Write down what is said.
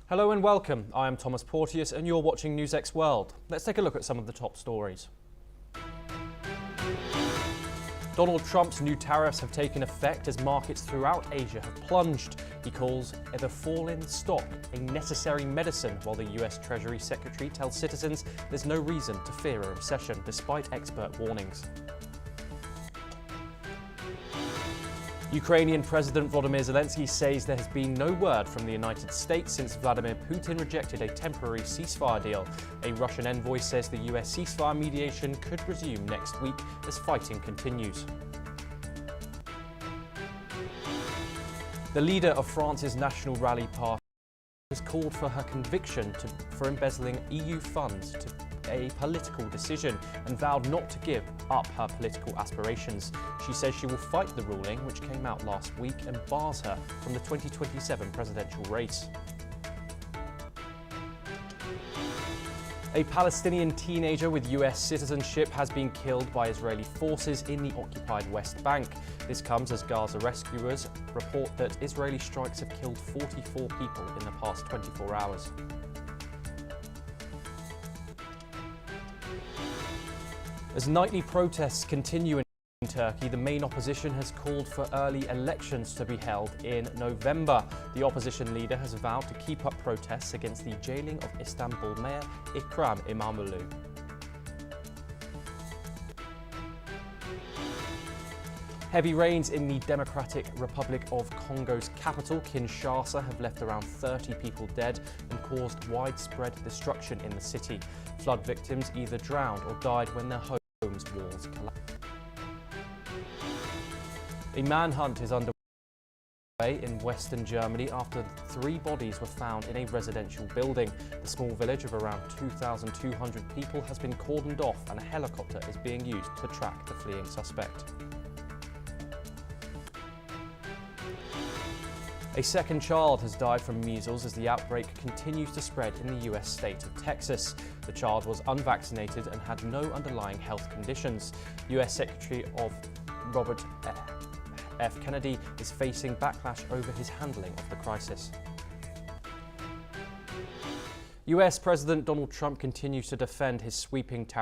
Hello and welcome. I am Thomas Porteous and you're watching NewsX World. Let's take a look at some of the top stories. Donald Trump's new tariffs have taken effect as markets throughout Asia have plunged. He calls the fall in stock a necessary medicine, while the US Treasury Secretary tells citizens there's no reason to fear a recession, despite expert warnings. Ukrainian President Volodymyr Zelensky says there has been no word from the United States since Vladimir Putin rejected a temporary ceasefire deal. A Russian envoy says the US ceasefire mediation could resume next week as fighting continues. The leader of France's National Rally Party has called for her conviction for embezzling EU funds to a political decision and vowed not to give up her political aspirations. She says she will fight the ruling, which came out last week and bars her from the 2027 presidential race. A Palestinian teenager with US citizenship has been killed by Israeli forces in the occupied West Bank. This comes as Gaza rescuers report that Israeli strikes have killed 44 people in the past 24 hours. As nightly protests continue in Turkey, the main opposition has called for early elections to be held in November. The opposition leader has vowed to keep up protests against the jailing of Istanbul Mayor Ekrem İmamoğlu. Heavy rains in the Democratic Republic of Congo's capital, Kinshasa, have left around 30 people dead and caused widespread destruction in the city. Flood victims either drowned or died when their homes' walls collapsed. A manhunt is underway in western Germany after 3 bodies were found in a residential building. The small village of around 2,200 people has been cordoned off and a helicopter is being used to track the fleeing suspect. A second child has died from measles as the outbreak continues to spread in the US state of Texas. The child was unvaccinated and had no underlying health conditions. US Secretary of Robert F. Kennedy is facing backlash over his handling of the crisis. US President Donald Trump continues to defend his sweeping tariff